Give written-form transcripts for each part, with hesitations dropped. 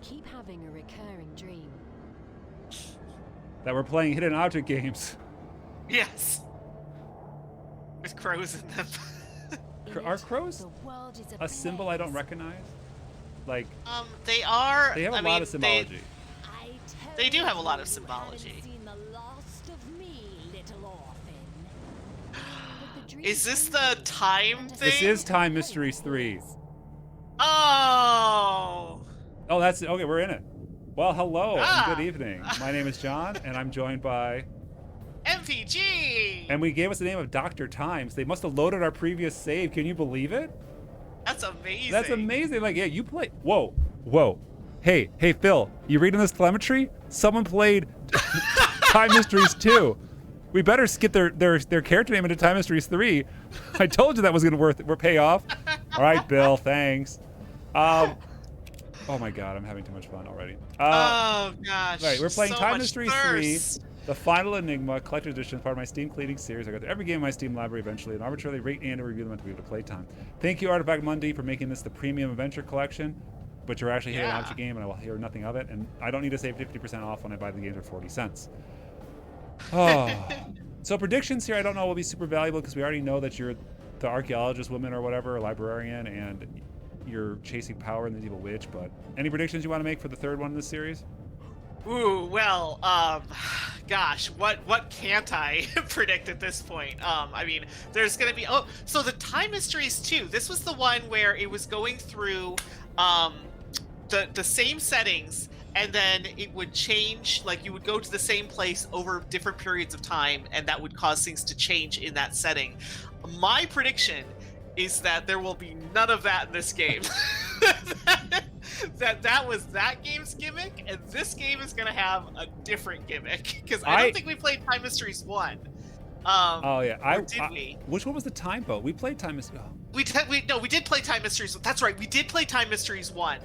keep having a recurring dream. That we're playing hidden object games. Yes. With crows in them. Are crows a symbol I don't recognize? Like, they are. they have a lot of symbology. They do have a lot of symbology. Is this the time thing? This is Time Mysteries 3. Oh! Oh, that's okay. We're in it. Well, hello and good evening. My name is John, and I'm joined by MPG. And we gave us the name of Dr. Times. They must have loaded our previous save. Can you believe it? That's amazing. That's amazing. Like, yeah, you play. Whoa. Hey, Phil. You reading this telemetry? Someone played Time Mysteries 2. We better skip their character name into Time Mysteries 3. I told you that was gonna pay off. All right, Bill. Thanks. Oh my God, I'm having too much fun already. Oh gosh. Right, we're playing so Time much Mysteries thirst. 3, the final Enigma collector's edition, part of my Steam cleaning series. I got to every game in my Steam library eventually, and arbitrarily rate and review them until we have to play time. Thank you, Artifact Mundi, for making this the premium adventure collection, but you're actually hitting an object game, and I will hear nothing of it. And I don't need to save 50% off when I buy the games for 40 cents. Oh. So predictions here, I don't know, will be super valuable because we already know that you're the archaeologist woman or whatever, or librarian, and you're chasing power in the evil witch. But any predictions you want to make for the third one in this series? Ooh, well, gosh, what can't I predict at this point? I mean, there's gonna be, so the Time Mysteries 2, this was the one where it was going through, the same settings, and then it would change, like you would go to the same place over different periods of time, and that would cause things to change in that setting. My prediction is that there will be none of that in this game. that was that game's gimmick, and this game is gonna have a different gimmick because I don't think we played Time Mysteries 1. Oh yeah, did we? Which one was the time boat? We played Time Mysteries. Oh. We did play Time Mysteries. That's right, we did play Time Mysteries 1,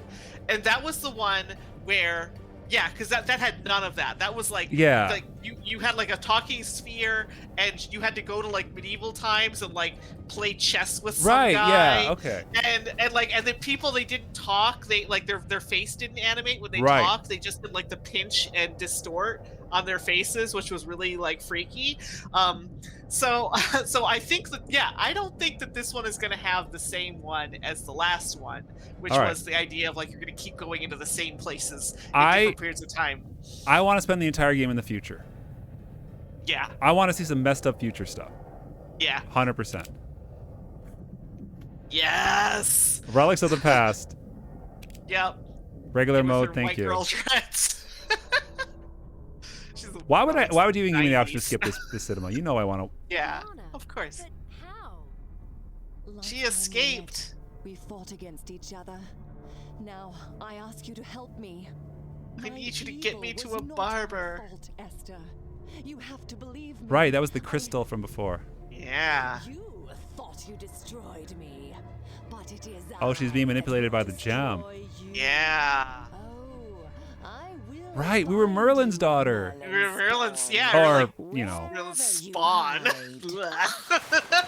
and that was the one where, yeah, because that had none of that. That was like, yeah, like you had like a talking sphere, and you had to go to like medieval times and like play chess with some guy. Yeah, okay. And the people, they didn't talk. They like their face didn't animate when they talked. They just did like the pinch and distort on their faces, which was really like freaky. So I think that, yeah, I don't think that this one is going to have the same one as the last one, which was the idea of like you're going to keep going into the same places in different periods of time. I want to spend the entire game in the future. Yeah. I want to see some messed up future stuff. Yeah. 100%. Yes. Relics of the past. Yep. Regular mode, thank you. Girl dreads. Why would you even give me the option to skip this cinema? You know I want to. Yeah, of course. But how? She escaped. We fought against each other. Now I ask you to help me. I need you to get me to a barber. Fault, Esther. You have to believe me. Right, that was the crystal from before. Yeah. You thought you destroyed me, but it is Oh, she's being manipulated by the gem. Yeah. Right, we were Merlin's daughter. We were Merlin's, yeah. Or, you know. Merlin's spawn. It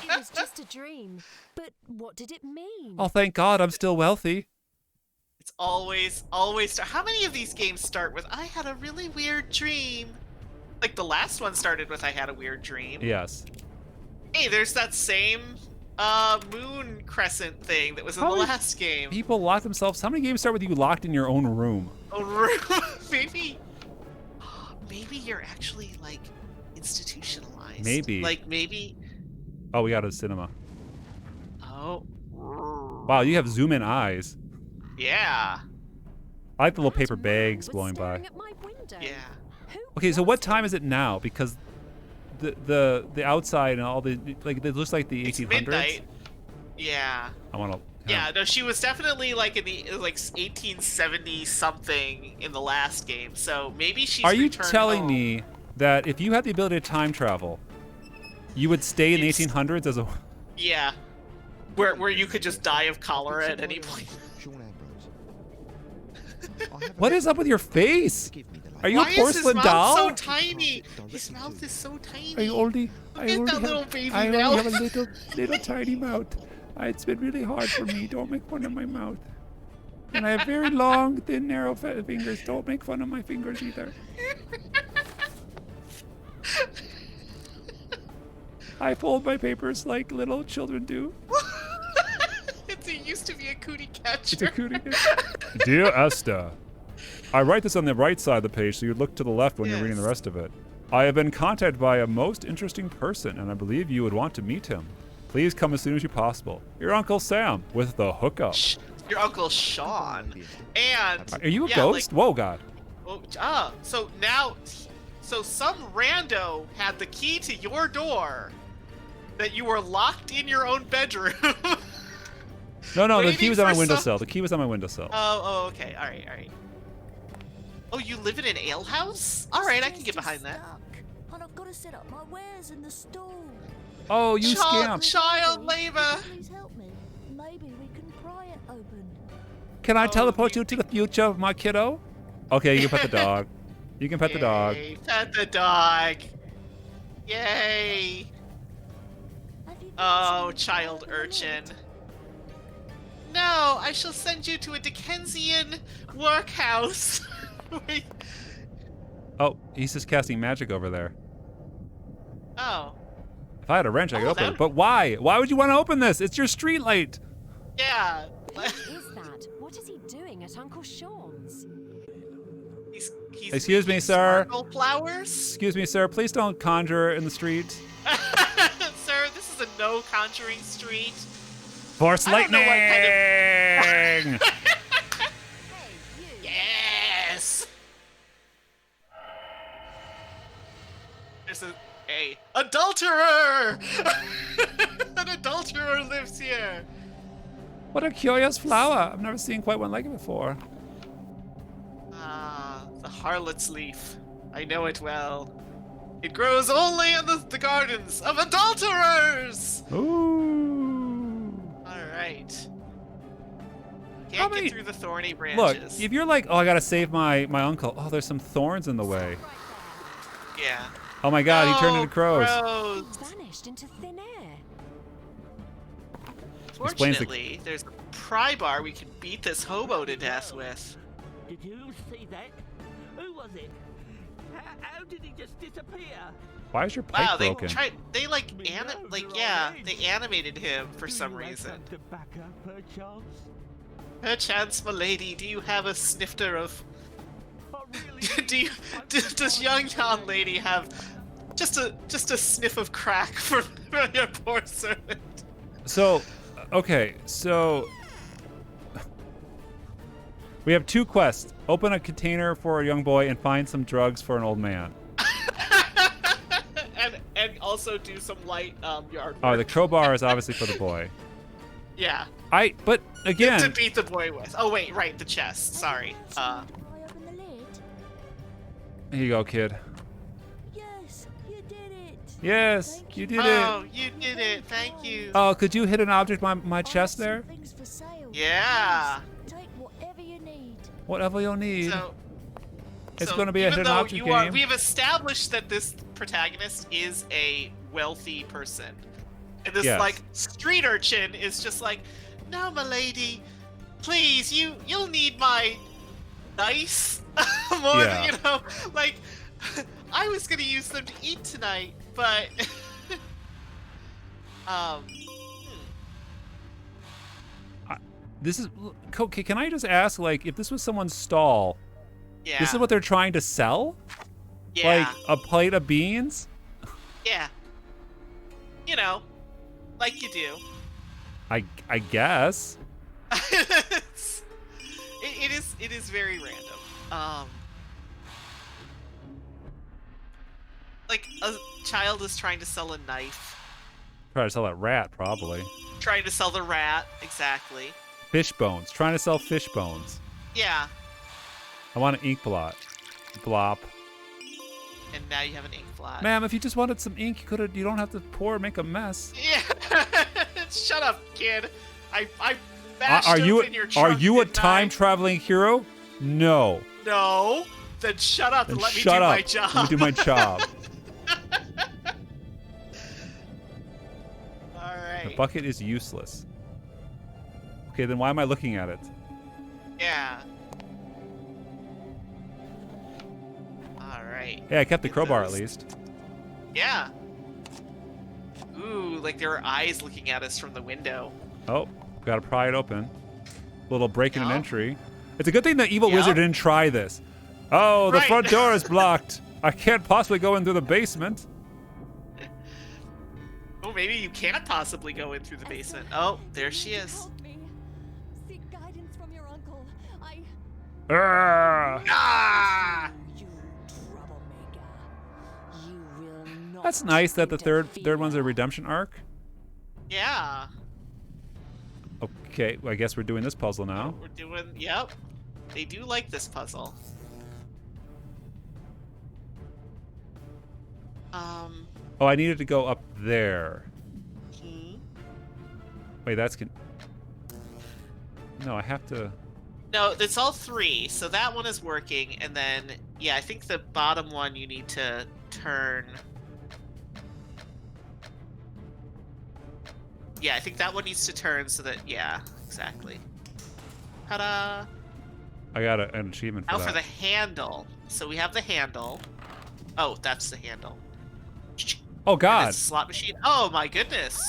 was just a dream, but what did it mean? Oh, thank God, I'm still wealthy. It's always. How many of these games start with, I had a really weird dream? Like the last one started with, I had a weird dream. Yes. Hey, there's that same moon crescent thing that was in the last game. People lock themselves. How many games start with you locked in your own room? A room? Maybe you're actually like institutionalized. Maybe. Like maybe. Oh, we got a cinema. Oh. Wow, you have zoom in eyes. Yeah. I like the little paper bags blowing by. Yeah. Okay, so what time is it now? Because the outside and all the, like, it looks like the 1800s. It's midnight. Yeah. I want to. Yeah, no, she was definitely like in the like 1870 something in the last game. So maybe she's. Are you returned telling home. me that if you had the ability to time travel, you would stay in the 1800s as a? Yeah. Where you could just die of cholera at any point. What is up with your face? Are you a porcelain doll? Why is his mouth so tiny? His mouth is so tiny. I only little baby I only mouth. have a little tiny mouth. It's been really hard for me. Don't make fun of my mouth. And I have very long, thin, narrow fingers. Don't make fun of my fingers either. I fold my papers like little children do. It used to be a cootie catcher. It's a cootie catcher. Dear Esther, I write this on the right side of the page so you look to the left when you're reading the rest of it. I have been contacted by a most interesting person, and I believe you would want to meet him. Please come as soon as you possible. Your Uncle Sam with the hookup. Your Uncle Sean. And are you a ghost? Whoa, God. So now, some rando had the key to your door that you were locked in your own bedroom. No, the key was on my windowsill. The key was on my windowsill. Oh, okay. All right. Oh, you live in an alehouse? All right, I can get behind that. And I've got to set up my wares in the stall. Oh, you scamp. Child labor. Please help me. Maybe we can pry it open. Can I teleport you to the future, my kiddo? Okay, you can pet the dog. You can pet the dog. Pet the dog. Yay. Oh, child urchin. No, I shall send you to a Dickensian workhouse. Wait. Oh, he's just casting magic over there. Oh. If I had a wrench, I could open it. But why? Why would you want to open this? It's your street light. Yeah. What is that? What is he doing at Uncle Sean's? He's Excuse me, sir. Flowers? Excuse me, sir. Please don't conjure in the street. Sir, this is a no conjuring street. Force lightning! Hey, you. Yes! There's a adulterer! An adulterer lives here! What a curious flower. I've never seen quite one like it before. Ah, the harlot's leaf. I know it well. It grows only in the gardens of adulterers! Ooh. Alright. Can't get through the thorny branches. Look, if you're like, oh, I gotta save my uncle. Oh, there's some thorns in the way. Yeah. Oh my God, he turned into crows. Vanished into thin air. Fortunately, there's a pry bar we can beat this hobo to death with. Did you see that? Who was it? How did he just disappear? Why is your pipe broken? They animated him for some reason. Perchance, my lady, do you have a snifter of... Oh, really? Does young lady have just a sniff of crack for your poor servant? So, okay, so we have two quests. Open a container for a young boy and find some drugs for an old man. and also do some light yard work. Oh, the crowbar is obviously for the boy. Yeah. But again... To beat the boy with. Oh, wait, right, the chest. Sorry. I open the lid? Here you go, kid. Yes, you did it. Yes, you did it. Oh, you did it. Thank you. Oh, could you hit an object my chest there? Things for sale. Yeah. Take whatever you need. Whatever you'll need. It's So going to be a hidden object game. We've established that this protagonist is a wealthy person. And this, like, street urchin is just like, no, my lady, please, you'll need my nice more than, you know, like, I was going to use them to eat tonight, but, This is, okay, can I just ask, like, if this was someone's stall, yeah. This is what they're trying to sell? Yeah. Like, a plate of beans? Yeah. You know, like you do. I guess. It is very random. Like a child is trying to sell a knife. Try to sell that rat, probably. Trying to sell the rat, exactly. Fish bones. Trying to sell fish bones. Yeah. I want an ink blot. Blop. And now you have an ink blot. Ma'am, if you just wanted some ink, you don't have to pour and make a mess. Yeah. Shut up, kid. I bashed Are in your trunk, are you a didn't I? time traveling hero? No. No. Then shut up and let me do shut up. my job. Let me do my job. All right. The bucket is useless. Okay, then why am I looking at it? Yeah. All right. Hey, I kept the Get crowbar those. at least. Yeah. Ooh, like there are eyes looking at us from the window. Oh, gotta pry it open. Little break in an Yup. entry. It's a good thing the evil Yup. wizard didn't try this. Oh, the Right. front door is blocked. I can't possibly go in through the basement. Oh, maybe you can't possibly go in through the basement. Oh, there she is. Help me. Seek guidance from your uncle. Ah. Ah! You troublemaker. You will not. That's nice that the third interfere. one's a redemption arc. Yeah. Okay, well, I guess we're doing this puzzle now. We're doing. Yep. They do like this puzzle. Oh, I needed to go up there. Hmm. Wait, that's no, I have to. No, it's all three, so that one is working, and then yeah, I think the bottom one you need to turn. Yeah, I think that one needs to turn so that yeah, exactly. Ta-da! I got an achievement for Now that. for the handle. So we have the handle. Oh, that's the handle. Oh And God! it's a slot machine. Oh my goodness!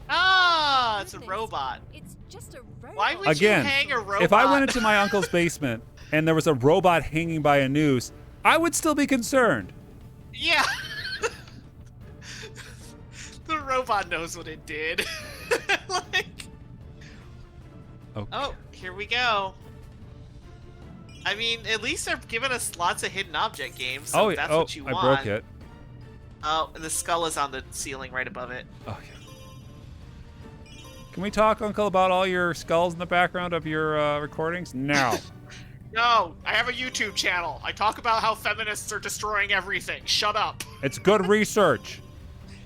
Ah, it's a Goodness. robot. It's just a robot. Why would Again, you hang a robot? If I went into my uncle's basement and there was a robot hanging by a noose, I would still be concerned. Yeah. The robot knows what it did. Like, Okay. oh, here we go. I mean, at least they're giving us lots of hidden object games. So if that's what you want. I broke it. Oh, and the skull is on the ceiling right above it. Oh yeah. Can we talk, Uncle, about all your skulls in the background of your recordings? No. No, I have a YouTube channel. I talk about how feminists are destroying everything. Shut up. It's good research.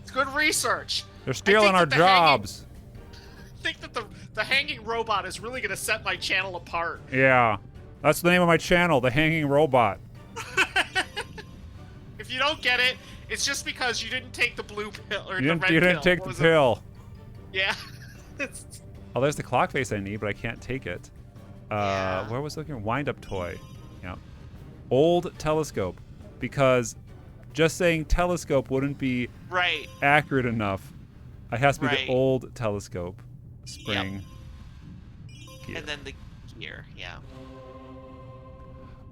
It's good research. They're stealing our that the jobs. I think that the hanging robot is really going to set my channel apart. Yeah. That's the name of my channel, The Hanging Robot. If you don't get it, it's just because you didn't take the blue pill or You the didn't, red you didn't pill. take What the was it? pill. Yeah. It's- Oh, there's the clock face I need, but I can't take it. Yeah. Where was looking? Wind-up toy. Yeah. Old telescope. Because just saying telescope wouldn't be right. accurate enough. It has to be Right. the old telescope. Spring. Gear. And then the gear. Yeah.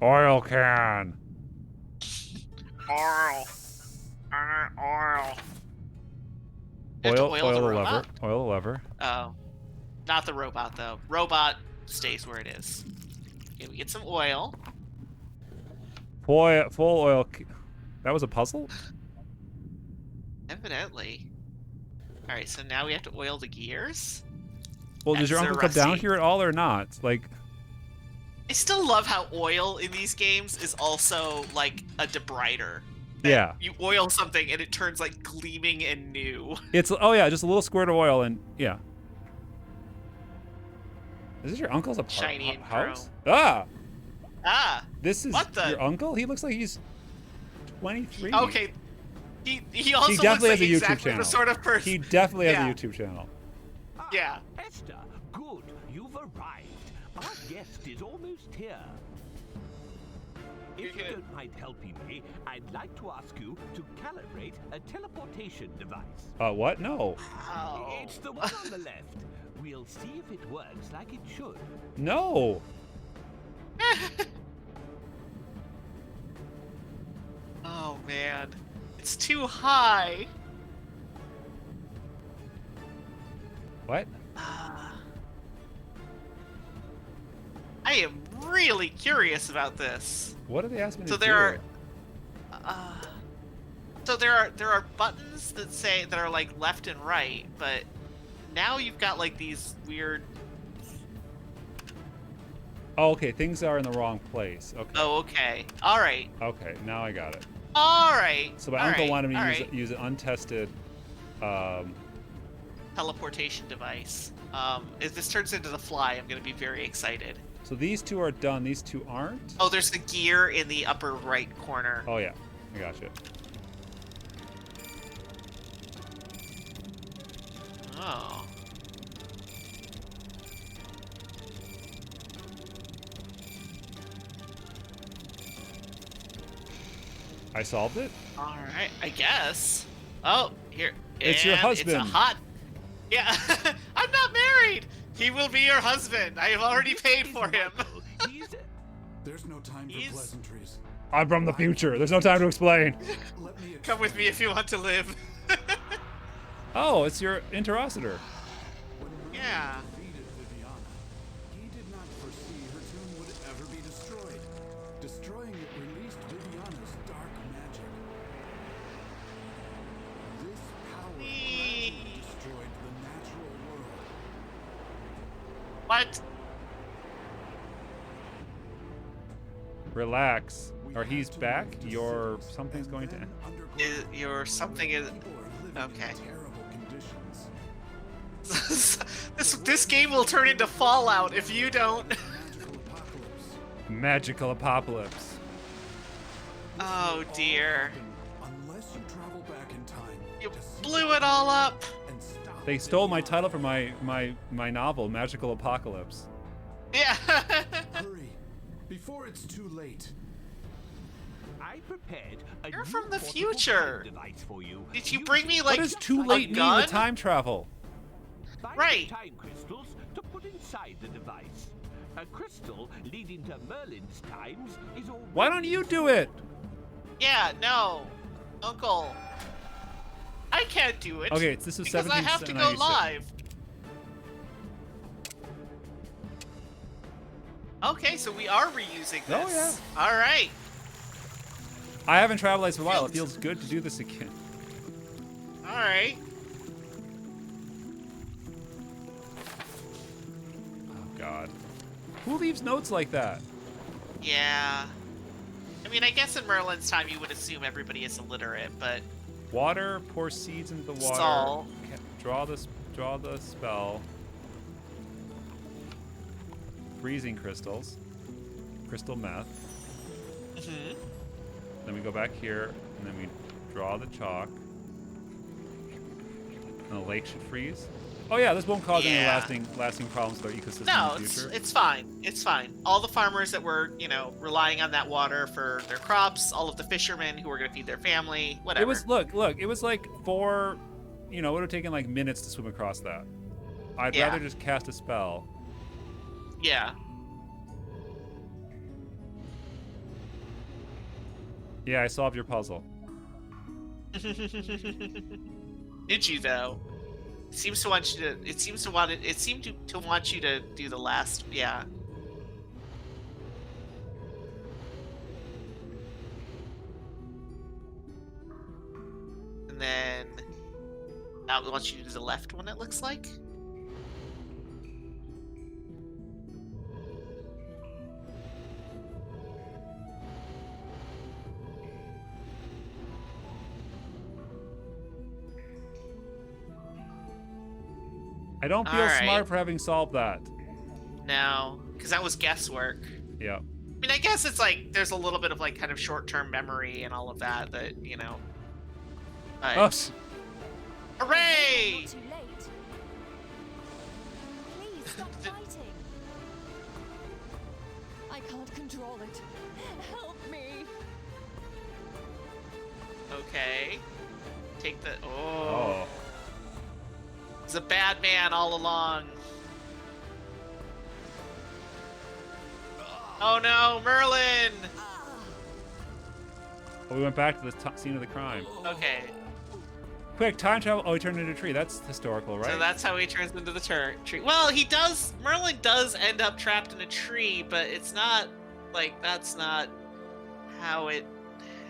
Oil can. Oil. Oil. You have to Oil the the lever. robot? Oil the lever. Oh. Not the robot, though. Robot stays where it is. Okay, we get some oil. Full oil. That was a puzzle? Evidently. Alright, so now we have to oil the gears. Well, does your They're uncle come down rusty. here at all or not? Like, I still love how oil in these games is also like a debrider. That yeah. You oil something and it turns like gleaming and new. It's, oh yeah, just a little squirt of oil and, yeah. Is this your uncle's Shiny and house? Ah! Ah, This is What the- your uncle? He looks like he's 23. okay. He also looks definitely like has a YouTube exactly channel. the sort of person. He definitely has Yeah. a YouTube channel. Ah, Yeah. Esther, good. You've arrived. Our guest is almost here. If you good. don't mind helping me, I'd like to ask you to calibrate a teleportation device. What? No. Oh. It's the one on the left. We'll see if it works like it should. No. Oh man, it's too high. What? I am really curious about this. What did they ask me to So do? there are, there are buttons that say that are like left and right, but now you've got like these weird. Oh, okay. Things are in the wrong place. Okay. Oh, okay. All right. Okay. Now I got it. All right. So my all uncle right, wanted me all to right. use an untested. Teleportation device. If this turns into the fly, I'm gonna be very excited. So these two are done. These two aren't. Oh, there's the gear in the upper right corner. Oh yeah. I got you. Oh. I solved it. All right, I guess. Oh, here. It's your and husband. It's a hot. Yeah, I'm not married. He will be your husband. I have already paid for him. He's There's no time for He's- pleasantries. I'm from the future. There's no time to explain. Let me Come with me if you want to live. Oh, it's your interocitor. When Merlin Yeah. defeated Viviana, he did not foresee her tomb would ever be destroyed. Destroying it released Viviana's dark magic. This power gradually destroyed the natural world. What? Relax. We Or had he's to back. move to Your cities something's and going to then end. underground. Your something is. People are living Okay. in terrible conditions. this game will turn into Fallout if you don't. Magical apocalypse. Magical apocalypse. Oh dear. Unless you travel back in time. You to see blew it all up. and stop They stole my Viviana. title from my novel, Magical Apocalypse. Yeah. Hurry, before it's too late. I prepared a You're new from the portable future. time device for you. Did you Use bring it me, like, What does too a late mean gun? with time travel? Find Right. the time crystals to put inside the device. A crystal leading to Merlin's times is already... Why don't you do it? Yeah. No, Uncle. I can't do it. Okay, this is because I have to go 1796. live. Okay, so we are reusing this. Oh, yeah. All right. I haven't traveled like for a while. It feels good to do this again. All right. Oh God. Who leaves notes like that? Yeah. I mean, I guess in Merlin's time you would assume everybody is illiterate, but Water. Pour seeds into the water. Salt. Draw the spell. Freezing crystals. Crystal meth. Mhm. Then we go back here, and then we draw the chalk. And the lake should freeze. Oh yeah, this won't cause any Yeah. lasting problems with our ecosystem No, in the it's future. it's fine. It's fine. All the farmers that were, relying on that water for their crops, all of the fishermen who were going to feed their family, whatever. It was look. It was like four. It would have taken like minutes to swim across that. I'd Yeah. rather just cast a spell. Yeah. Yeah, I solved your puzzle. Did you though? It seemed to want you to do the last. Yeah. And then now it wants you to do the left one. It looks like. I don't feel All right. smart for having solved that. No, because that was guesswork. Yeah. I mean, I guess it's like there's a little bit of like kind of short-term memory and all of that. But. But, Oh, hooray! Not too late. Please stop fighting. I can't control it. Help me. Okay. Take the. oh. He's a bad man all along. Oh no, Merlin! Oh, we went back to the scene of the crime. Okay, Quick, time travel. Oh, he turned into a tree. That's historical, right? so that's how he turns into the tree. Well, he does. Merlin does end up trapped in a tree, but it's not like that's not how it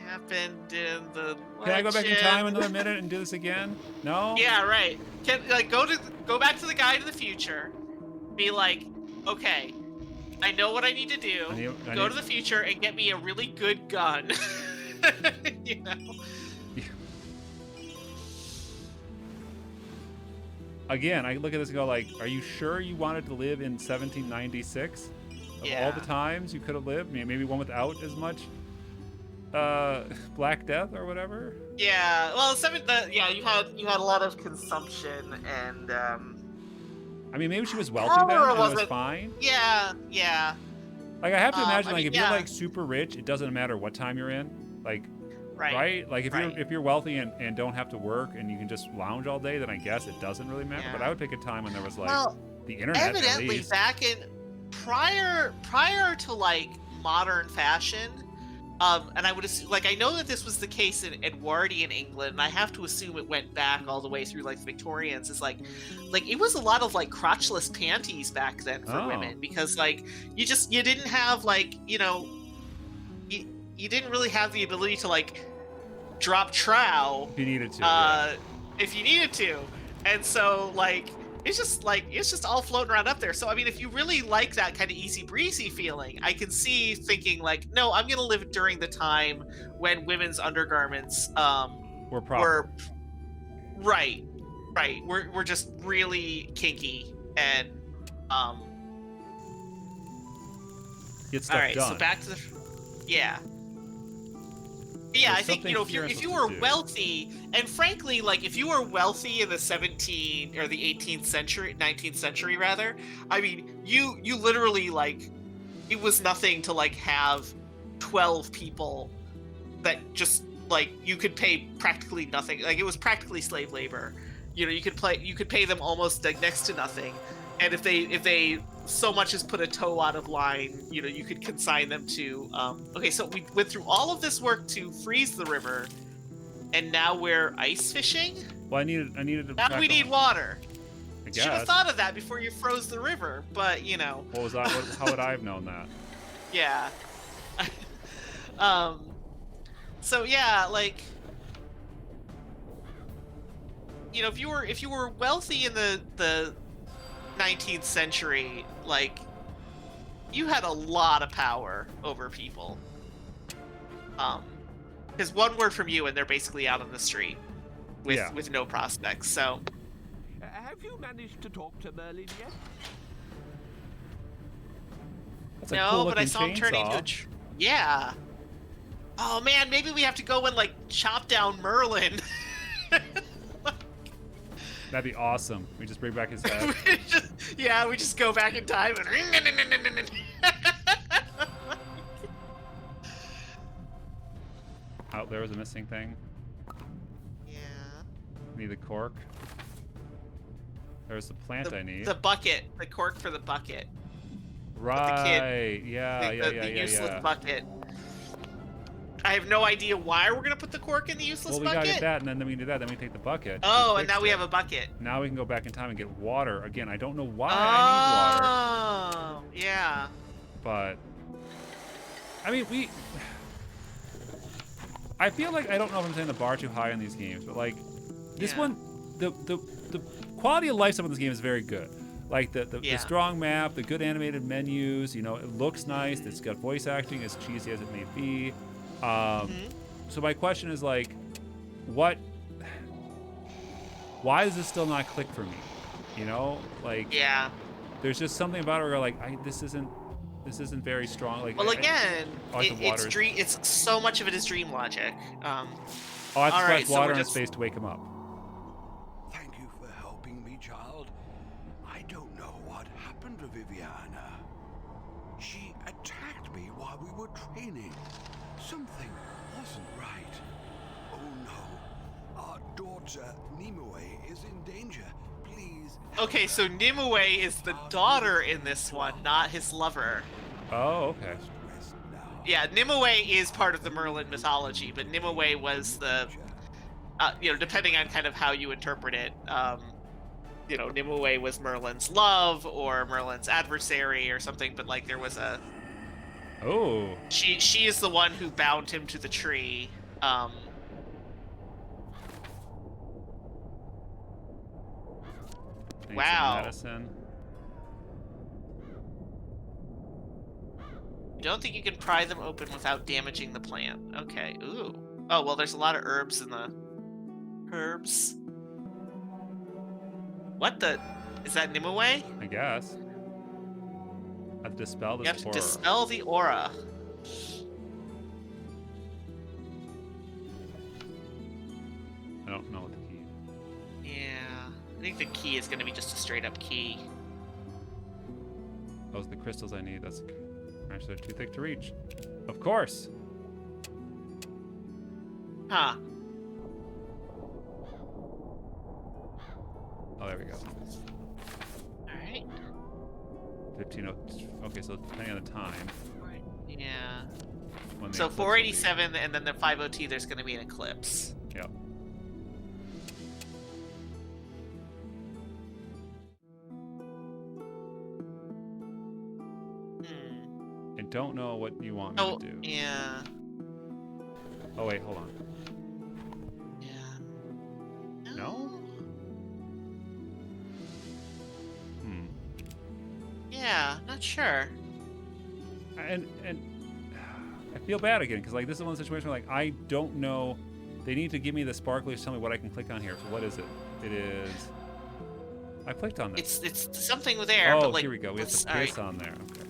happened in the. Can I go back in legend. time another minute and do this again? No? Yeah, right. Can go back to the guy to the future. Be like, okay, I know what I need to do. I Go need- to the future and get me a really good gun. you know. Again, I look at this and go like, are you sure you wanted to live in 1796? Of all Yeah. the times you could have lived? Maybe one without as much Black Death or whatever? Yeah. Well, you had a lot of consumption and I mean, maybe she was wealthy then Or and it was was it- fine. yeah. Like, I have to imagine, I like, mean, if yeah. you're, like, super rich, it doesn't matter what time you're in. Like, Right. Like Right. if you're wealthy and don't have to work and you can just lounge all day, then I guess it doesn't really matter. But Yeah. I would pick a time when there was like Well, the internet at evidently least. back in prior to like modern fashion, and I would assume, like, I know that this was the case in Edwardian England, and I have to assume it went back all the way through like the Victorians. Is like it was a lot of like crotchless panties back then for Oh. women, because like you didn't have like, you know, you didn't really have the ability to like drop trow If you needed to. Yeah. if you needed to, and so like it's just all floating around up there. So I mean, if you really like that kind of easy breezy feeling, I can see thinking like, no, I'm gonna live during the time when women's undergarments We're proper. were right. We're just really kinky and Get stuff all right. done. So back to the yeah, There's I think, you know, something if you supposed were to do. wealthy, and frankly, like if you were wealthy in the 17th or the 18th century, 19th century rather, I mean, you literally like it was nothing to like have 12 people that just like you could pay practically nothing. Like it was practically slave labor. You know, you could pay them almost like next to nothing. And if they so much as put a toe out of line, you know, you could consign them to okay, so we went through all of this work to freeze the river, and now we're ice fishing. Well, I needed to. Now we need water. I Should have guess. thought of that before you froze the river, but you know. What was that? How would I have known that? Yeah. So yeah, like, you know, if you were wealthy in the 19th century, like, you had a lot of power over people. Because one word from you and they're basically out on the street with no prospects. So Have you managed to talk to Merlin yet? That's a no, cool but I looking saw him turn into a chainsaw. yeah. Oh man, maybe we have to go and like chop down Merlin. That'd be awesome. We just bring back his head. We just go back in time and Out there was a missing thing. yeah. Need the cork. There's the plant I need. The bucket, the cork for the bucket. Right. Yeah. The useless bucket. I have no idea why we're gonna put the cork in the useless Well, we bucket. gotta get that, and then we do that. Then we take the bucket. Oh, We and now fixed we it. have a bucket. Now we can go back in time and get water again. I don't know why I Oh, yeah. need water, but I mean I feel like I don't know if I'm setting the bar too high on these games, but like this Yeah. one, the quality of life stuff in this game is very good. Like the Yeah. strong map, the good animated menus. You know, it looks nice. It's got voice acting, as cheesy as it may be. So my question is like, why does this still not click for me? You know, like Yeah. there's just something about it where like this isn't very strong. Like Well, again, like the it's water. it's so much of it is dream logic. I have to all splash right, so water we're in his just- face to wake him up. Thank you for helping me, child. I don't know what happened to Viviana. She attacked me while we were training. Something wasn't right. Oh no. Our daughter, Nimue, is in danger. Please. help Okay, her. so Nimue is the daughter in this one, not his lover. Oh, okay. Rest now. Yeah, Nimue is part of the Merlin mythology, but Nimue was the, you know, depending on kind of how you interpret it, you know, Nimue was Merlin's love or Merlin's adversary or something, but like there was a, Oh, she is the one who bound him to the tree. need some Wow. medicine. You don't think you can pry them open without damaging the plant? Okay. Ooh. Oh well, there's a lot of herbs in the herbs. What the? Is that Nimue? I guess. I have to dispel You this have to horror. dispel the aura. I don't know what the key. Yeah. I think the key is going to be just a straight up key. Those are the crystals I need. That's actually they're too thick to reach. Of course. Huh. Oh, there we go. All right. 15. Okay, so depending on the time. Yeah. When the So eclipse will be. 487, and then the 5:02. There's going to be an eclipse. Yep. I don't know what you want me Oh, to do. yeah. Oh wait, hold on. Yeah. No? Yeah, not sure. And I feel bad again because like this is one situation where like I don't know. They need to give me the sparklers. Tell me what I can click on here. So what is it? It is. I clicked on this. It's something there. Oh, but like, here we go. We have let's- the all piss right. on there. Okay.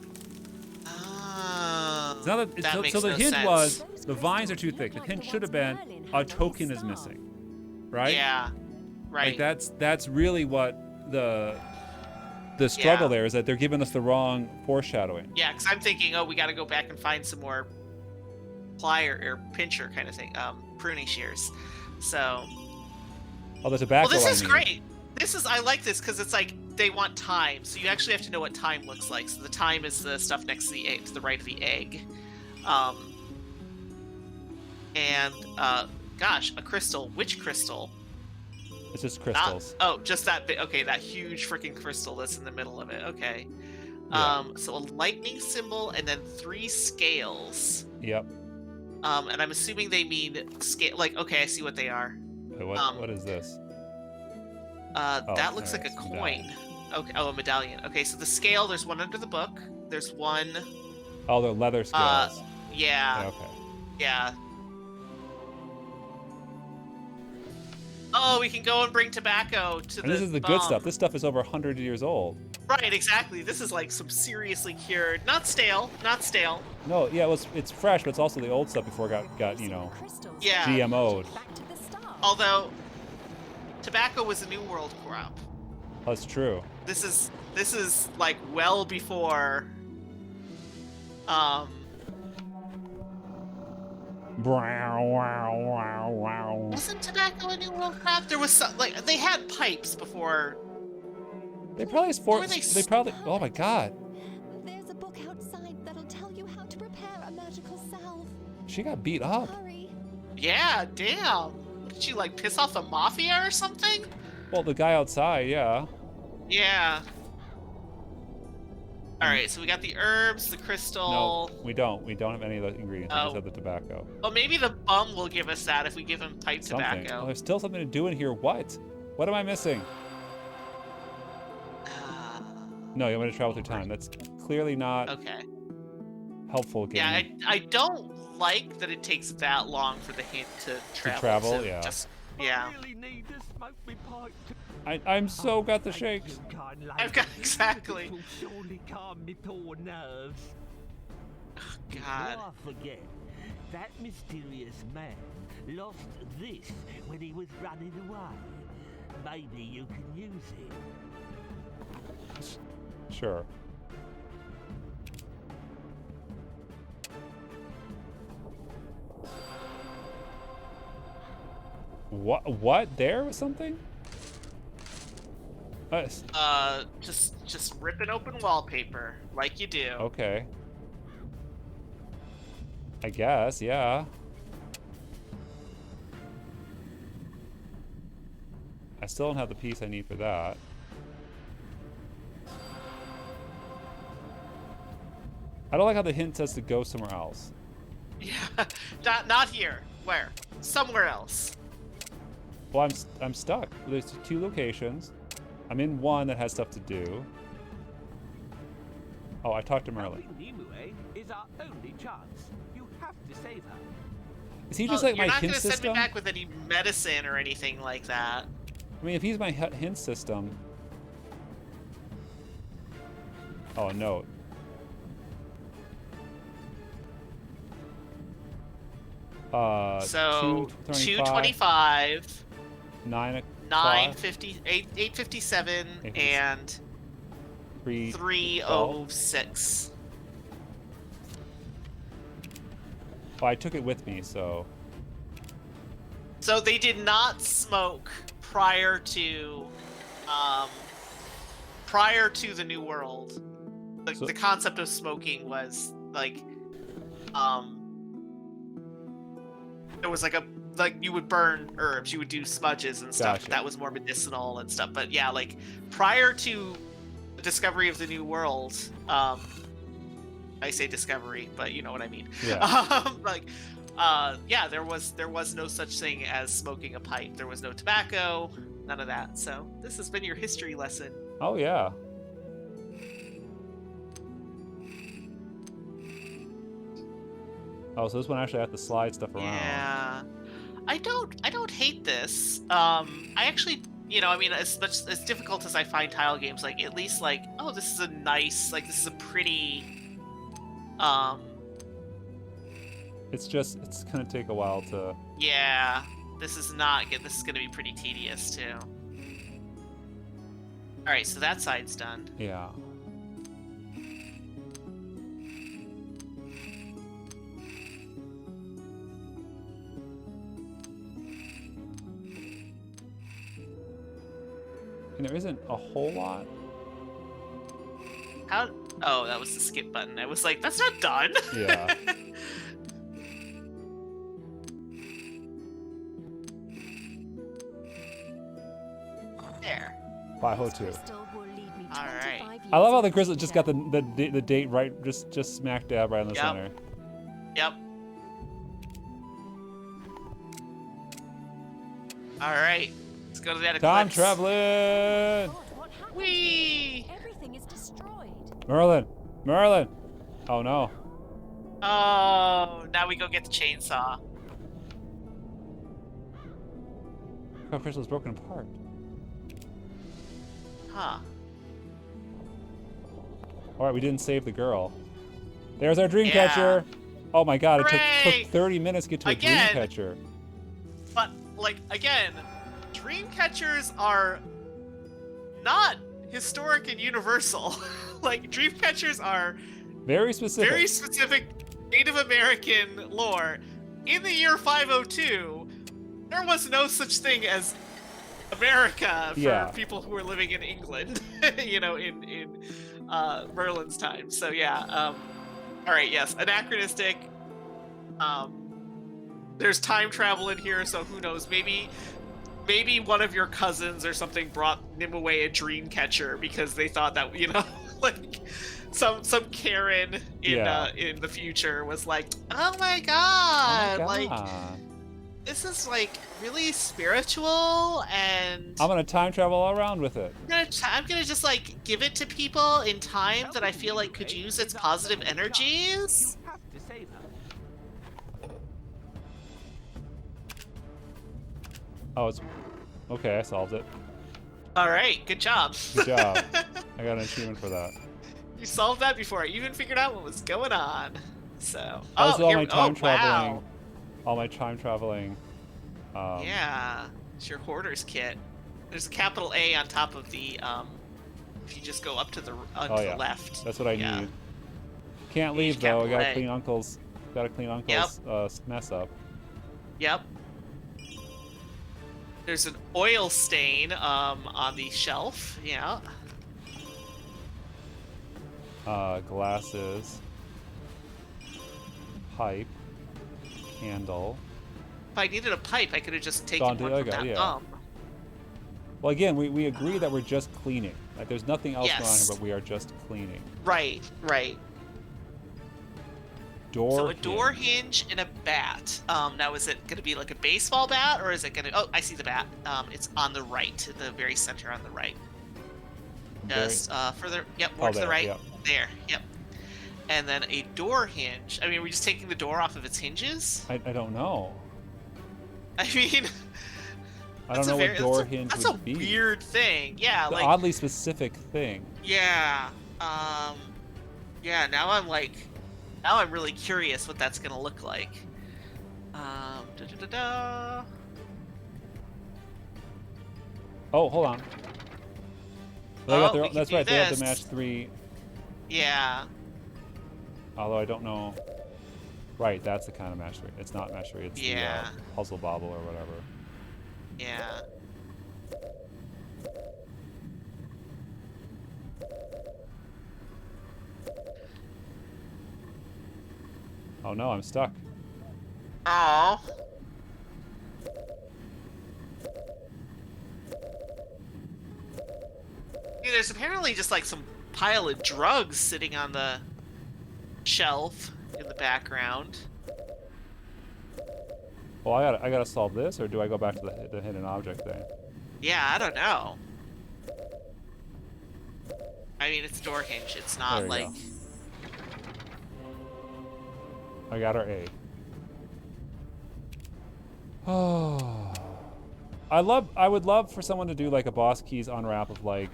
Oh, Now that makes so the no hint sense. was Those the vines are too crystals thick. The look hint like the should have ones been Merlin a had in his token is staff. missing, right? Yeah. Right. Like that's really what the struggle Yeah. there is, that they're giving us the wrong foreshadowing. Yeah, because I'm thinking, oh, we got to go back and find some more plier or pincher kind of thing, pruning shears. So, Oh, the tobacco. well, this I is need. great. I like this because it's like they want time, so you actually have to know what time looks like. So the time is the stuff next to the egg, to the right of the egg, and gosh, a crystal. Which crystal? It's just Not- crystals. oh, just that bit. Okay, that huge freaking crystal that's in the middle of it. Okay. Yeah. So a lightning symbol and then 3 scales. Yep. And I'm assuming they mean scale. Like, okay, I see what they are. Wait, what is this? That looks alright, like a it's a coin. medallion. Okay. Oh, a medallion. Okay, so the scale. There's one under the book. There's one. Oh, they're leather scales. Yeah. Okay. Yeah. Oh, we can go and bring tobacco to And this is the good bomb. stuff. This stuff is over 100 years old. Right, exactly. This is like some seriously cured, not stale, not stale. No, yeah, it's fresh, but it's also the old stuff before it got Crystals. Yeah. GMO'd. Back to the start. Although, tobacco was a New World crop. That's true. This is like well before. Wasn't tobacco a New World crop? There was some, like, they had pipes before. They probably Were they they probably. Oh my God, There's a book outside that'll tell you how to prepare a magical salve. she got beat up. Hurry. Yeah, damn. Did she like piss off the mafia or something? Well, the guy outside, yeah. Yeah. All right, so we got the herbs, the crystal. No, we don't. We don't have any of the ingredients. We Oh. just have the tobacco. Well, maybe the bum will give us that if we give him pipe Something. Oh, tobacco. there's still something to do in here. What? What am I missing? No, you want to travel through time. That's clearly not Okay. helpful. Yeah, Getting I don't like that it takes that long for the hint to travel. travel, to yeah. Just, yeah. I really need to smoke me pipe. I'm so got the shakes. You kind lady. I've got exactly. It will surely calm me poor nerves. God. Before I forget, that mysterious man lost this when he was running away. Maybe you can use it. Sure. What? There was something? Just ripping open wallpaper like you do. Okay. I guess, yeah. I still don't have the piece I need for that. I don't like how the hint says to go somewhere else. Yeah. Not here. Where? Somewhere else. Well, I'm stuck. There's 2 locations. I'm in one that has stuff to do. Oh, I talked to Merlin. Helping Nimue is our only chance. You have to save her. Is he just Well, like you're my not hint gonna send system? me back with any medicine or anything like that. I mean, if he's my hint system. Oh, no. So 225, 225, 9 o'clock, 950, 857, 857. and 312. 306. Oh, I took it with me, so. So they did not smoke prior to the New World. The concept of smoking was like it was like you would burn herbs, you would do smudges and stuff. Gotcha. That was more medicinal and stuff. But yeah, like prior to the discovery of the New World, I say discovery, but you know what I mean. Yeah. Yeah, there was no such thing as smoking a pipe. There was no tobacco, none of that. So this has been your history lesson. Oh yeah. Oh, so this one actually I have to slide stuff around. Yeah, I don't hate this. I actually, I mean, as much as difficult as I find tile games, like at least like, oh, this is a nice, like this is a pretty, It's gonna take a while to. yeah, this is not good. This is gonna be pretty tedious too. All right, so that side's done. Yeah. And there isn't a whole lot. How? Oh, that was the skip button. I was like, that's not done. Yeah. There. 502. Crystal will lead me All right. 25 years I love how the into crystal just got future. the date right, just smack dab right in the Yep. center. Yep. All right. Let's go to that eclipse. Time traveling. God, what happened? Whee! Everything is destroyed. Merlin. Oh no. Oh, now we go get the chainsaw. Oh, crystal's broken apart. Huh. All right, we didn't save the girl. There's our dream Yeah. catcher. Oh my god, it Hooray! took 30 minutes to get to a Again. dream catcher. But, like, again, dream catchers are not historic and universal. Like, dream catchers are Very specific. very specific Native American lore. In the year 502, there was no such thing as America for Yeah. people who were living in England, in Merlin's time. So yeah, all right, yes, anachronistic. There's time travel in here, so who knows? Maybe one of your cousins or something brought Nimue a dream catcher because they thought that like some Karen in the future was like, oh my god, like this is like really spiritual, and I'm gonna time travel all around with it. I'm gonna just like give it to people in time that I feel like could use its positive energies. You have to save her. Oh, it's okay. I solved it. All right, good job. Good job. I got an achievement for that. You solved that before I even figured out what was going on. So, That was all my time oh, traveling. wow. All my time traveling. Yeah, it's your hoarder's kit. There's a capital A on top of the if you just go up to the yeah. left. That's what I Yeah. need. Can't You need leave though. I gotta capital clean Uncle's mess up. Yep. There's an oil stain on the shelf. Yeah. Glasses. Pipe. Candle. If I needed a pipe, I could have just taken Gone to one the from other, that yeah. bum. Well, again, we agree that we're just cleaning. Like, there's nothing else going on Yes. here, but we are just cleaning. Right, right. Door. So a door hinge and a bat. Now is it gonna be like a baseball bat, or is it gonna? Oh, I see the bat. It's on the right, the very center on the right. Just further. Yep, more to the there, right. yep. There. Yep. And then a door hinge. I mean, we're just taking the door off of its hinges. I don't know. I mean, I don't know what door hinge that's would be. That's a weird thing. Yeah, It's an like oddly specific thing. yeah. Yeah. Now I'm really curious what that's gonna look like. Da da da da. Oh, hold on. They got their, we can that's do right. They have this. to match 3. Yeah. Although I don't know. Right, that's the kind of match 3. It's not match 3. It's Yeah. the puzzle bobble or whatever. Yeah. Oh no, I'm stuck. Oh. There's apparently just like some pile of drugs sitting on the shelf in the background. Well, I gotta solve this, or do I go back to the hidden object thing? Yeah, I don't know. I mean, it's door hinge. It's There not you like. go. I got our A. Oh. I would love for someone to do like a boss keys unwrap of like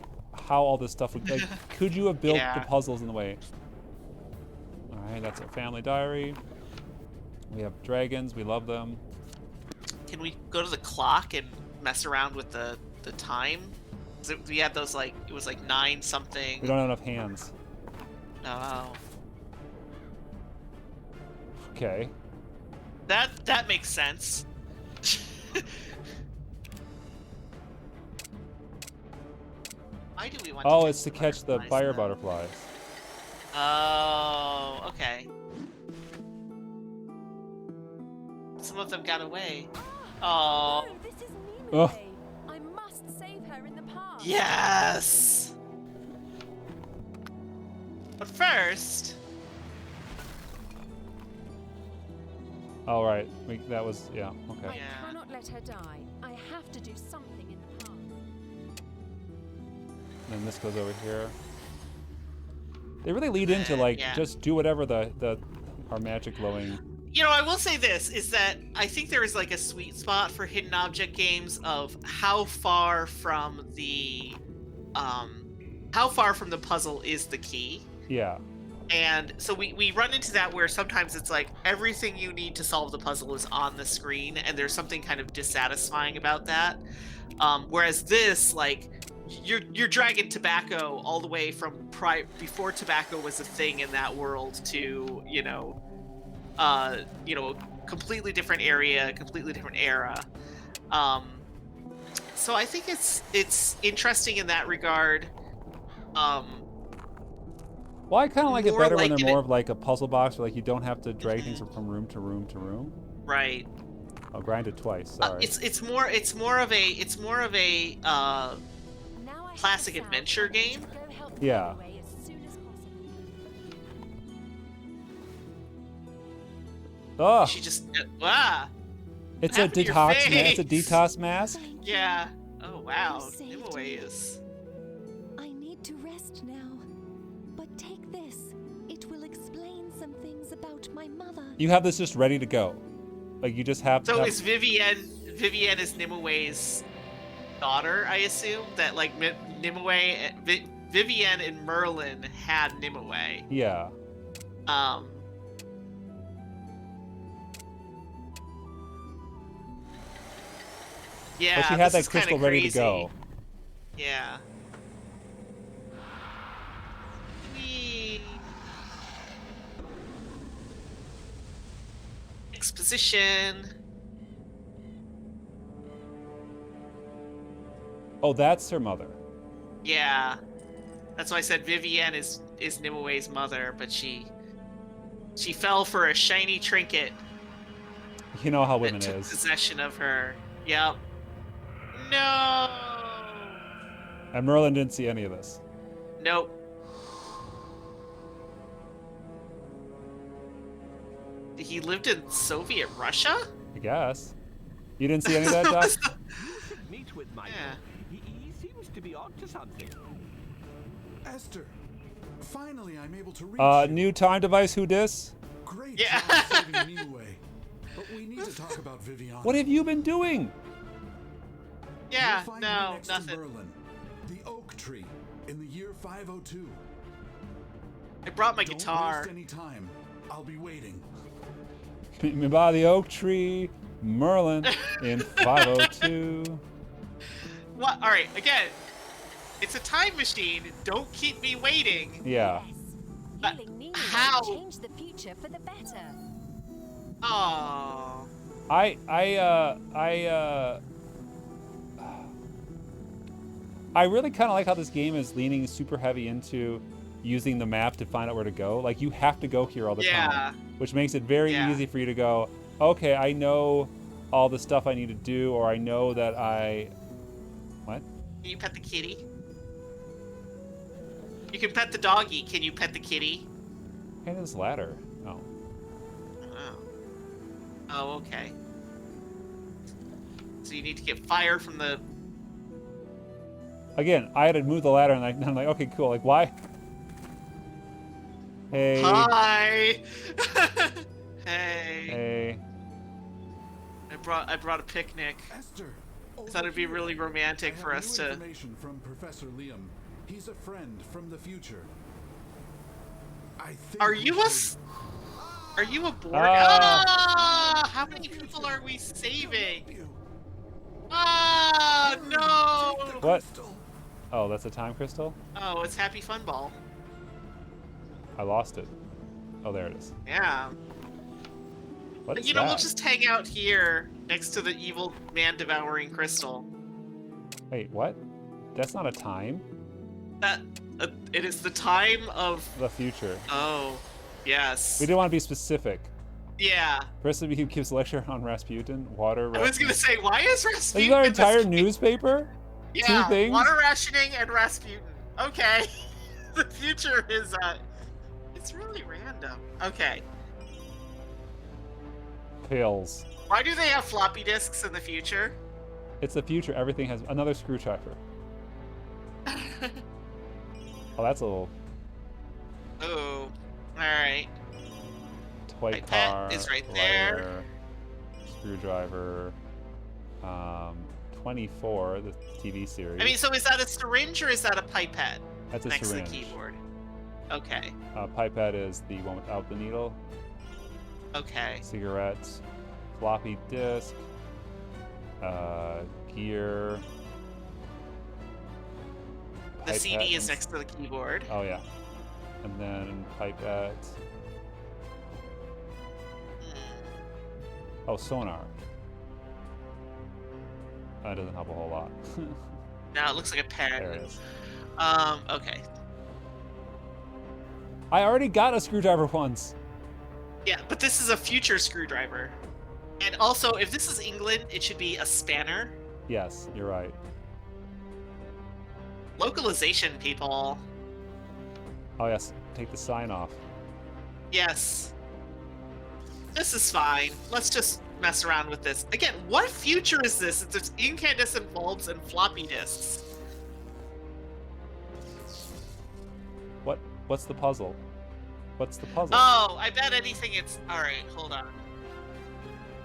how all this stuff would, like, could you have built the Yeah. puzzles in the way? All right, that's our family diary. We have dragons, we love them. Can we go to the clock and mess around with the time? We had those like it was like 9 something. We don't have enough hands. Oh. Okay. That makes sense. Why do we want Oh, to it's to catch the fire butterflies. Oh, okay. Some of them got away. Oh. No, this is Ugh. Nimue. I must save her in the past. Yes! But first... All right, that was, yeah, I okay. Yeah. cannot let her die. I have to do something in the past. And this goes over here. They really lead into like, yeah. just do whatever our magic glowing. You know, I will say this, is that I think there is like a sweet spot for hidden object games of how far from the puzzle is the key. Yeah. And so we run into that where sometimes it's like everything you need to solve the puzzle is on the screen, and there's something kind of dissatisfying about that. Whereas this, like, you're dragging tobacco all the way from before tobacco was a thing in that world to completely different area, completely different era. So I think it's interesting in that regard. Well, I kind of like it More better like when they're in more a- of like a puzzle box where like you don't have to drag things from room to room to room. Right. I'll grind it twice. Sorry. It's more of a Now I classic have a adventure sound. game. Go help Yeah. Nimue as soon as possible. Oh, She just it's a happened to your detox. It's a face? detox mask. Thank you. yeah. Oh wow, You saved Nimue me. is. I need to rest now. But take this. It will explain some things about my mother. You have this just ready to go. Like you just have. So have- is Vivienne is Nimue's daughter? I assume that like Vivienne and Merlin had Nimue. Yeah. Yeah. But she had this that is kinda crystal ready to crazy. go. Yeah. Whee. Exposition. Oh, that's her mother. Yeah. That's why I said Vivienne is Nimue's mother, but she fell for a shiny trinket You know how that women took is. possession of her. Yep. No. And Merlin didn't see any of this. Nope. He lived in Soviet Russia? I guess. You didn't see any of that, Doc? You should meet with Michael. Yeah. He seems to be onto something. Esther, finally I'm able to reach you. New time device. Who dis? Great Yeah. job saving Nimue. But we need to talk about Viviana. What have you been doing? Yeah, You'll find her no, next to nothing. Merlin, the oak tree, in the year 502. I brought my Don't guitar. waste any time. I'll be waiting. Meet me by the oak tree, Merlin, in 502. What? All right, again. It's a time machine. Don't keep me waiting. Yeah. Yes. But Healing Nimue how? will change the future for the better. Oh. I really kind of like how this game is leaning super heavy into using the map to find out where to go. Like, you have to go here all the time, which makes it very easy for you to go, okay, I know all the stuff I need to do, or I know that What? Can you pet the kitty? You can pet the doggy. Can you pet the kitty? Hey, this ladder. Oh. Oh, okay. So you need to get fire from the... Again, I had to move the ladder, and I'm like, okay, cool. Like, why? Hey. Hi! Hey. Hey. I brought a picnic. Esther, I thought it'd be really romantic for us to... information from Professor Liam. He's a friend from the future. I think Are you a Borg? How many people are we saving? Ah, no! What? Oh, that's a time crystal? Oh, it's Happy Fun Ball. I lost it. Oh, there it is. Yeah. What is You know, that? we'll just hang out here next to the evil man-devouring crystal. Wait, what? That's not a time? That it is the time of... The future. Oh, yes. We didn't want to be specific. Yeah. First, he gives a lecture on Rasputin, water. I was gonna say, why is Rasputin? Is our in this entire game? newspaper? Yeah, Two things? water rationing and Rasputin. Okay. The future is, it's really random. Okay. Pills. Why do they have floppy disks in the future? It's the future. Everything has another screwdriver. Oh, that's a little Oh. Alright. toy iPad car. is right there. lighter, Screwdriver. 24, the TV series. I mean, so is that a syringe or is that a pipette? That's a next syringe. to the keyboard. Okay. Pipette is the one without the needle. Okay. Cigarettes. Floppy disk. Gear. The CD pipette is next to the keyboard. Oh, yeah. And then pipette. Oh, sonar. That doesn't help a whole lot. Now it looks like a pen. There it is. Okay. I already got a screwdriver once. Yeah, but this is a future screwdriver. And also, if this is England, it should be a spanner. Yes, you're right. Localization, people. Oh, yes. Take the sign off. Yes. This is fine. Let's just mess around with this. Again, what future is this? It's just incandescent bulbs and floppy disks. What's the puzzle? What's the puzzle? Oh, I bet anything it's... Alright, hold on.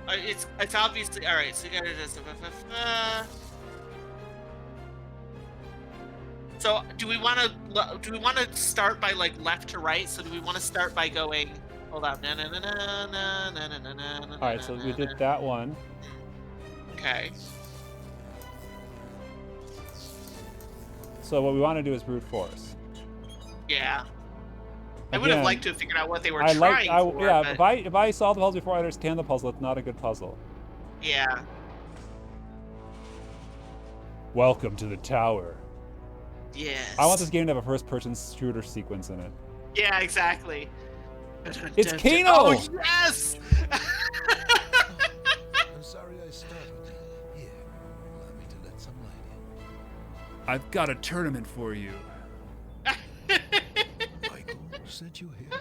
It's obviously... Alright, so you gotta just... So, do we want to start by, like, left to right? So do we want to start by going... Hold on. Alright, so we did that one. Okay. So what we want to do is brute force. Yeah. I would have Again, liked to have figured out what they were I trying like, for, yeah. but... If I solve the puzzle before I understand the puzzle, it's not a good puzzle. Yeah. Welcome to the tower. Yes. I want this game to have a first-person shooter sequence in it. Yeah, exactly. It's Kano! Oh, yes! I'm sorry I startled you. Here, allow me to let some light in. I've got a tournament for you. Michael sent you here?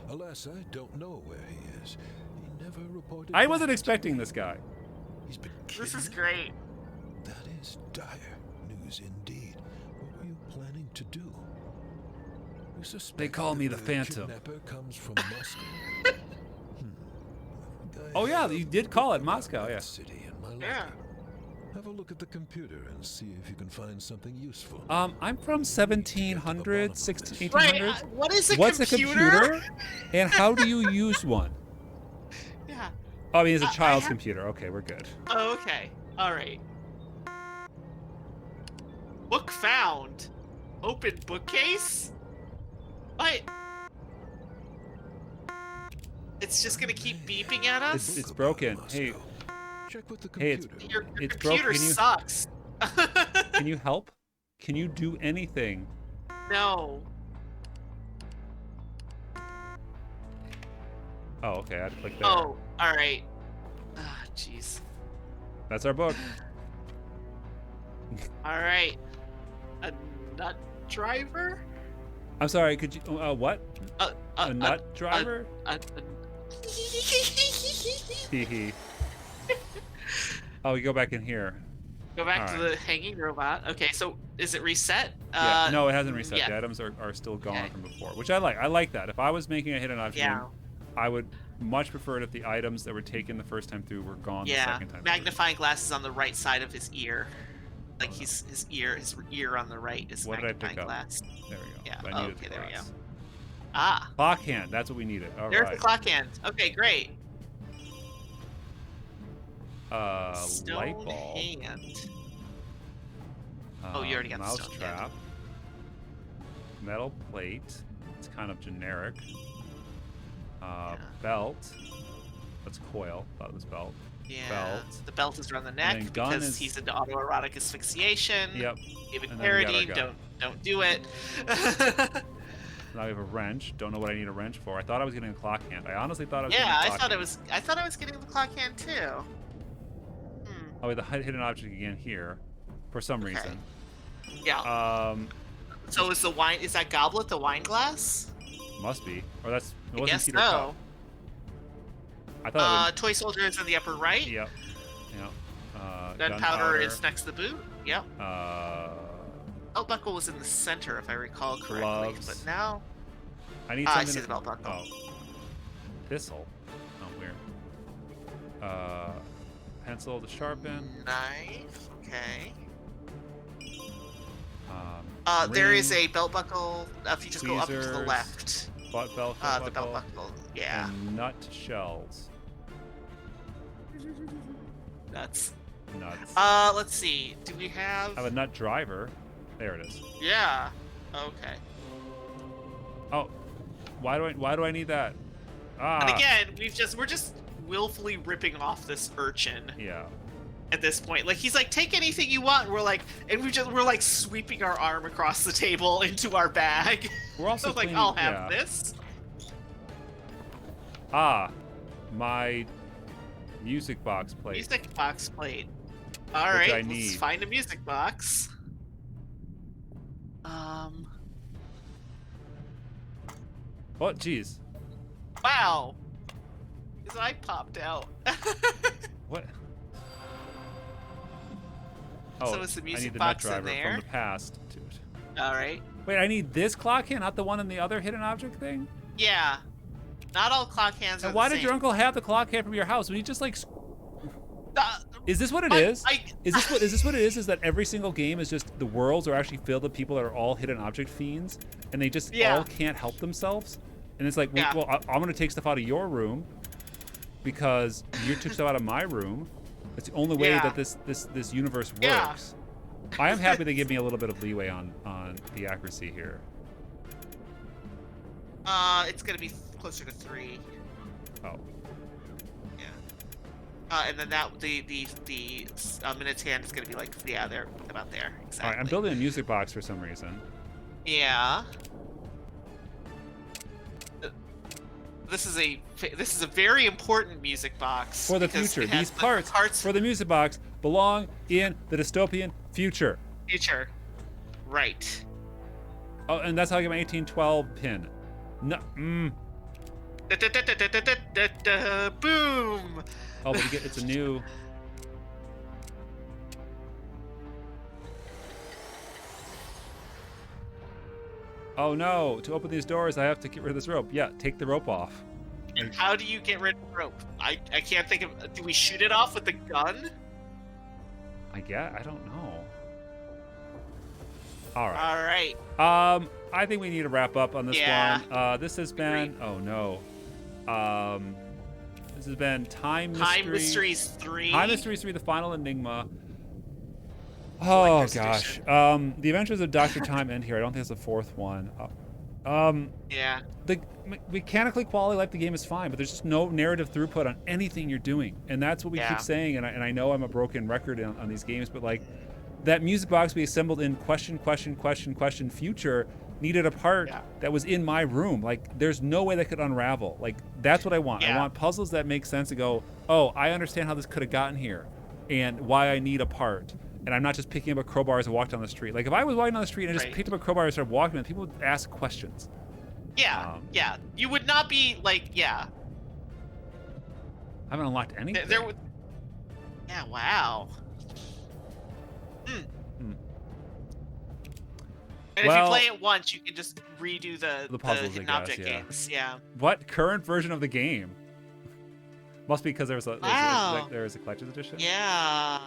Alas, I don't know where he is. He never reported. I wasn't back to expecting me. this guy. He's been This is kidnapped? great. That is dire news indeed. What were you planning to do? We suspect They call me that the Phantom. Kidnapper comes from Moscow. Oh, yeah, you did call it Moscow, yeah. City in my Yeah. library. Have a look at the computer and see if you can find something useful. I'm from 1700, 1800s. Right, what is a What's computer? a computer? And how do you use one? Yeah. Oh, I mean, it's a I child's have- computer. Okay, we're good. Oh, okay. Alright. Book found. Open bookcase? What? It's just gonna keep beeping at us? It's broken. Moscow. Hey, Check with the hey, it's- computer. Your it's computer broke. Can you- sucks. can you help? Can you do anything? No. Oh, okay. I had to click there. Oh, all right. Ah, jeez. That's our book. All right. A nut driver? I'm sorry. Could you? What? A nut driver? Hee hee. Oh, we go back in here. Go back All to right. the hanging robot. Okay, so is it reset? Yeah. No, it hasn't reset. Yeah. The items are still gone Okay. from before, which I like. I like that. If I was making a hidden object Yeah. game, I would much prefer it if the items that were taken the first time through were gone the Yeah. second time through. Magnifying glass is on the right side of his ear. Like his ear on the right is What did I magnifying pick up? glass. There we go. Yeah. I Oh, needed okay, the there we go. glass. Ah, Clock hand. That's what we needed. All there's right. the clock hand. Okay, great. Light Stone bulb. hand. Oh, you already got the mouse stone hand. trap. Metal plate. It's kind of generic. Yeah. Belt. That's coil. Thought it was belt. Yeah. Belt. The belt is around the then neck gun because is- he's into autoerotic asphyxiation. Yep. David And then we got our Carradine, gun. don't do it. Now we have a wrench. Don't know what I need a wrench for. I thought I was getting a clock hand. I honestly thought I was Yeah, getting a I clock thought hand. I thought I was getting the clock hand too. Oh, wait, the hidden object again here, for some Okay. reason. Yeah. So is that goblet the wine glass? Must be, or that's. It I wasn't guess Peter so. Cup. I thought. Toy soldier is in the upper right. Yep. Yep. Gunpowder is next to the boot. Yep. Uh, Belt buckle was in the center, if I recall correctly. Gloves. But now I need I something. see to- the belt buckle. Oh. Thistle. Oh, weird. Pencil to sharpen. Knife. Okay. There is ring, a belt buckle. If you just go up to the tweezers, left, butt belt. the belt buckle. Yeah. And nut shells. That's. Nuts. Let's see. Do we have? I have a nut driver. There it is. Yeah. Okay. Oh, why do I need that? Ah. And again, we're just willfully ripping off this urchin Yeah. at this point. Like he's like, take anything you want. And we're like sweeping our arm across the table into our bag. We're also So like, cleaning- I'll have yeah. this. Ah, my music box plate. Music box plate. All Which right, I let's need. find a music box. Oh, jeez. Wow. His eye popped out. What? Oh, So is the I music need the box nut in driver there? from the past to it. All right. Wait, I need this clock hand, not the one in the other hidden object thing? Yeah. Not all clock hands are And the why same. did your uncle have the clock hand from your house? When he just like, is this what it I- is? I- Is this what it is? Is that every single game is just the worlds are actually filled with people that are all hidden object fiends, and they just Yeah. all can't help themselves? And it's like, well, Yeah. well, I'm gonna take stuff out of your room because you took stuff out of my room. It's the only way Yeah. that this universe Yeah. works. I am happy they give me a little bit of leeway on the accuracy here. It's gonna be closer to 3. Oh, Yeah. And then the minute's hand is gonna be like, yeah, they're about there. Exactly. all right. I'm building a music box for some reason. Yeah. This is a very important music box For the because future, it has these the parts for the music box belong in the dystopian future. future. Right. Oh, and that's how I get my 1812 pin. No, Boom. Oh, but it's a new. Oh no! To open these doors, I have to get rid of this rope. Yeah, take the rope off. And how do you get rid of the rope? I can't think of. Do we shoot it off with the gun? I don't know. All right. All right. I think we need to wrap up on this Yeah. one. This has been. Oh no. This has been Time Mysteries 3. Time Mysteries 3: The Final Enigma. Oh this gosh. edition. The Adventures of Dr. Time end here. I don't think it's the fourth one. Yeah. The mechanically quality like the game is fine, but there's just no narrative throughput on anything you're doing, and that's what we Yeah. keep saying. And I know I'm a broken record on these games, but like, that music box we assembled in question, future needed a part that was in my room. Like, there's no way that could unravel. Like, that's what I want. I want puzzles that make sense and go, oh, I understand how this could have gotten here and why I need a part. And I'm not just picking up a crowbar as I walk down the street. Like, if I was walking down the street and I just picked up a crowbar and started walking, people would ask questions. Yeah, You would not be like, I haven't unlocked anything. There would. Yeah. Wow. And if you play it once, you can just redo the puzzles, hidden object games. Yeah. What current version of the game? Must be because there was a collector's edition. Yeah.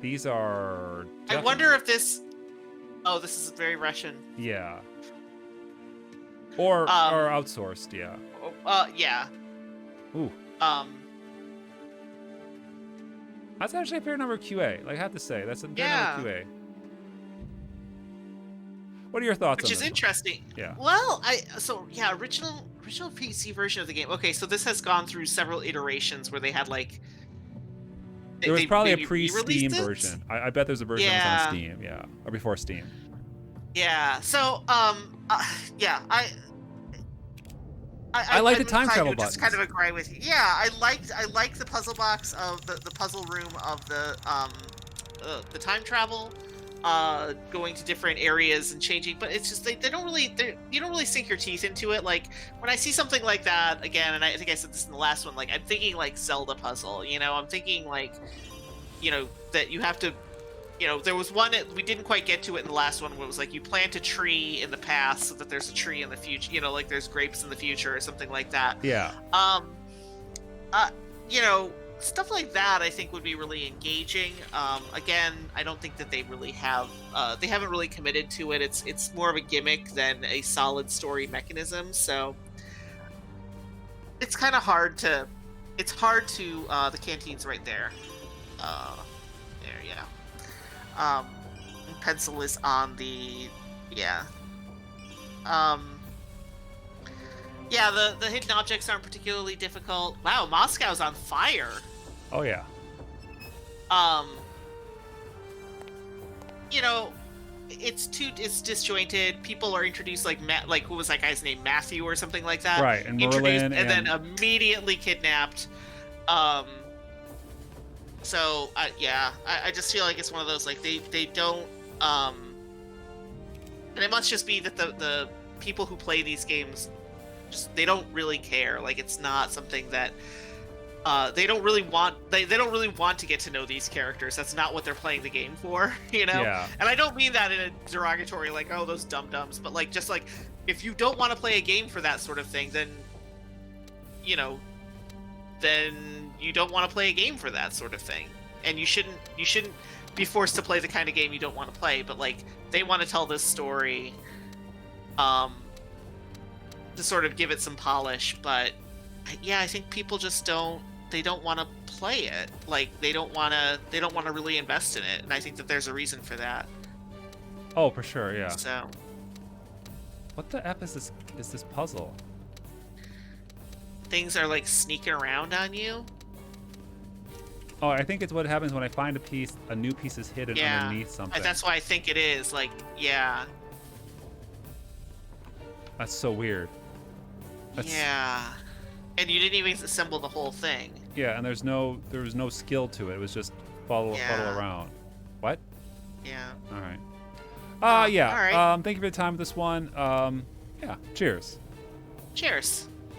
These are. I wonder if this. Oh, this is very Russian. Yeah. Or outsourced. Yeah. Yeah. Ooh. That's actually a fair number of QA. Like, I have to say, that's a fair number of QA. What are your thoughts on this? Which is interesting. Yeah. Well, original PC version of the game. Okay, so this has gone through several iterations where they had like. There was probably a pre-Steam version. I bet there's a version that was on Steam, or before Steam. Yeah. So, I like the time travel buttons. Just kind of agree with you. Yeah, I like the puzzle box of the puzzle room of the time travel. Going to different areas and changing, but it's just you don't really sink your teeth into it. Like when I see something like that again, and I think I said this in the last one, like I'm thinking like Zelda puzzle, I'm thinking like, that you have to, there was one we didn't quite get to it in the last one where it was like you plant a tree in the past so that there's a tree in the future, like there's grapes in the future or something like that. Yeah. Stuff like that I think would be really engaging. Again, I don't think that they really have they haven't really committed to it. It's more of a gimmick than a solid story mechanism, so it's kind of hard to the canteen's right there. Pencil is on the the hidden objects aren't particularly difficult. Wow, Moscow's on fire. Oh yeah. It's disjointed. People are introduced like who was that guy's name? Matthew or something like that. Right, and Merlin, and then immediately kidnapped. I just feel like it's one of those like they don't and it must just be that the people who play these games they don't really care. Like it's not something that they don't really want. They don't really want to get to know these characters. That's not what they're playing the game for, Yeah. And I don't mean that in a derogatory, like, oh, those dum-dums, but like just like if you don't want to play a game for that sort of thing, then then you don't want to play a game for that sort of thing, and you shouldn't be forced to play the kind of game you don't want to play. But like they want to tell this story, to sort of give it some polish, but I think people just don't want to play it. Like they don't want to really invest in it, and I think that there's a reason for that. Oh, for sure, yeah. So what the F is this puzzle? Things are like sneaking around on you. Oh, I think it's what happens when I find a new piece is hidden underneath something. That's why I think it is. Like, yeah. That's so weird. Yeah. And you didn't even assemble the whole thing. Yeah, and there was no skill to it. It was just follow around. What? Yeah. All right. All right. Thank you for the time with this one. Yeah. Cheers. Cheers.